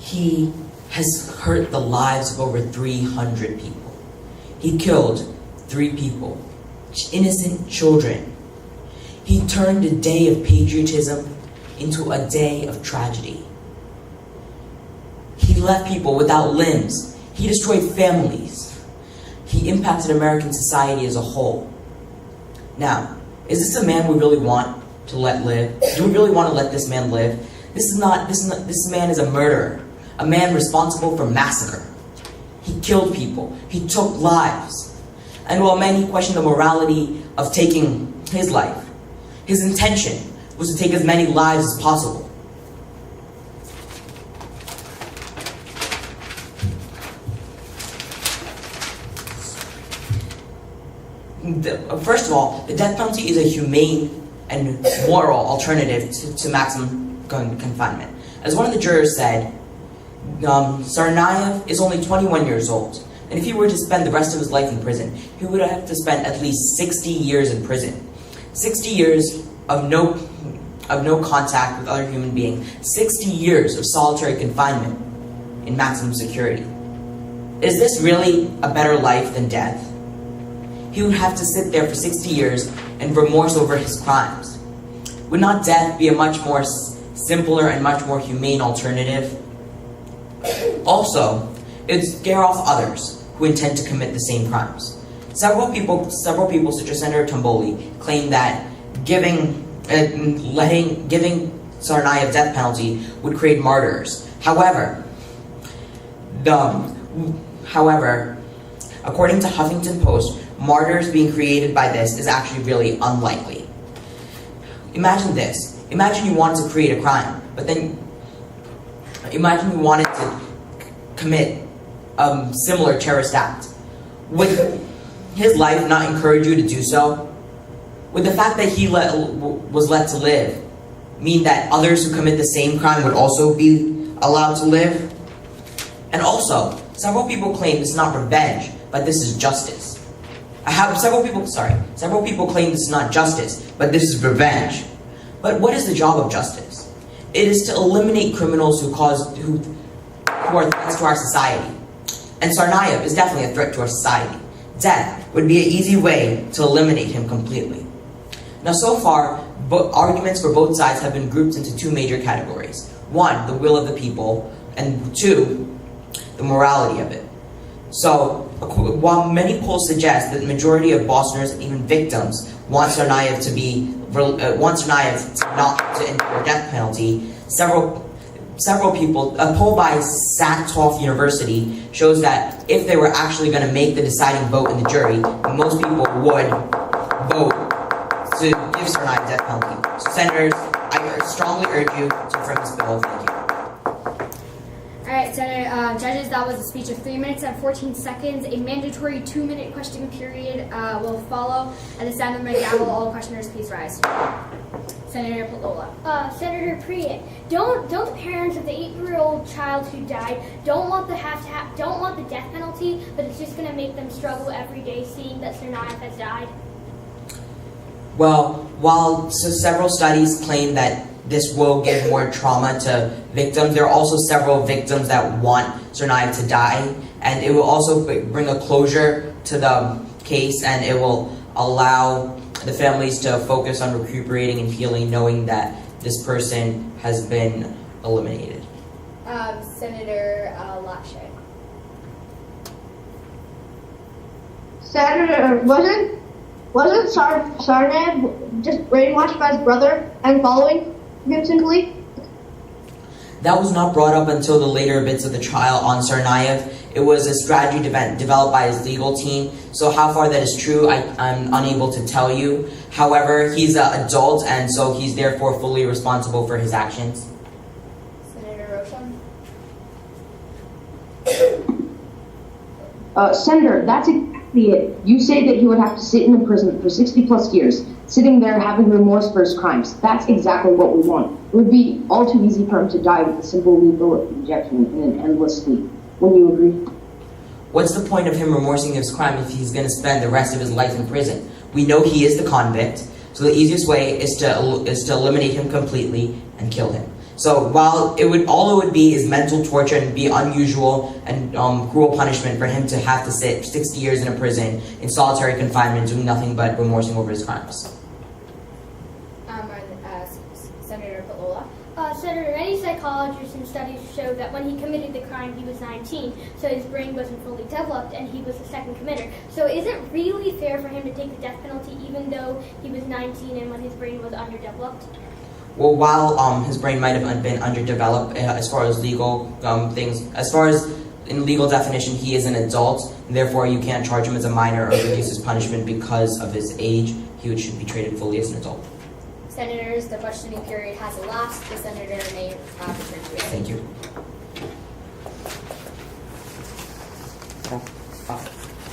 He has hurt the lives of over 300 people. He killed 3 people, innocent children. He turned a day of patriotism into a day of tragedy. He left people without limbs. He destroyed families. He impacted American society as a whole. Now, is this a man we really want to let live? Do we really want to let this man live? This man is a murderer, a man responsible for massacre. He killed people. He took lives. And while many question the morality of taking his life, his intention was to take as many lives as possible. First of all, the death penalty is a humane and moral alternative to maximum confinement. As one of the jurors said, Tsarnaev is only 21 years old, and if he were to spend the rest of his life in prison, he would have to spend at least 60 years in prison. 60 years of no contact with other human beings, 60 years of solitary confinement in maximum security. Is this really a better life than death? He would have to sit there for 60 years and remorse over his crimes. Would not death be a much more simpler and much more humane alternative? Also, it would scare off others who intend to commit the same crimes. Several people such as Senator Tomboli, claim that giving Tsarnaev death penalty would create martyrs. However, according to Huffington Post, martyrs being created by this is actually really unlikely. Imagine this. Imagine you wanted to create a crime, but then imagine you wanted to commit a similar terrorist act. Would his life not encourage you to do so? Would the fact that he was let to live mean that others who commit the same crime would also be allowed to live? And also, several people claim this is not revenge, but this is justice. Several people claim this is not justice, but this is revenge. But what is the job of justice? It is to eliminate criminals who are threats to our society. And Tsarnaev is definitely a threat to our society. Death would be an easy way to eliminate him completely. Now, so far, arguments for both sides have been grouped into 2 major categories. 1, the will of the people, and 2, the morality of it. So, while many polls suggest that the majority of Bostoners and even victims want Tsarnaev not to endure death penalty, several people, a poll by Sacktoff University shows that if they were actually going to make the deciding vote in the jury, most people would vote to give Tsarnaev death penalty. So, senators, I strongly urge you to affirm this bill. Thank you. All right, Senator, judges, that was a speech of 3 minutes and 14 seconds. A mandatory 2-minute question period will follow. At the sound of my gavel, all questioners, please rise. Senator Palola. Senator Priyan, don't the parents of the 8-year-old child who died don't want the death penalty, but it's just going to make them struggle every day seeing that Tsarnaev has died? Well, while several studies claim that this will give more trauma to victims, there are also several victims that want Tsarnaev to die, and it will also bring a closure to the case, and it will allow the families to focus on recuperating and healing, knowing that this person has been eliminated. Senator Lakshay. Senator, wasn't Tsarnaev just brainwashed by his brother and following him simply? That was not brought up until the later bits of the trial on Tsarnaev. It was a strategy developed by his legal team, so how far that is true, I'm unable to tell you. However, he's an adult, and so he's therefore fully responsible for his actions. Senator Roshan? Senator, that's exactly it. You say that he would have to sit in the prison for 60 plus years, sitting there having remorse for his crimes. That's exactly what we want. It would be all too easy for him to die with a simple lethal injection in an endless sleep. Wouldn't you agree? What's the point of him remorsing his crime if he's going to spend the rest of his life in prison? We know he is the convict, so the easiest way is to eliminate him completely and kill him. So while all it would be is mental torture and be unusual and cruel punishment for him to have to sit 60 years in a prison in solitary confinement doing nothing but remorsing over his crimes. Senator Palola. Senator, many psychologists and studies show that when he committed the crime, he was 19, so his brain wasn't fully developed, and he was the second committer. So is it really fair for him to take the death penalty even though he was 19 and when his brain was underdeveloped? Well, while his brain might have been underdeveloped as far as legal things, as far as in legal definition, he is an adult, and therefore you can't charge him as a minor or reduce his punishment because of his age. He should be treated fully as an adult. Senators, the questioning period has elapsed. The senator may return to it. Thank you.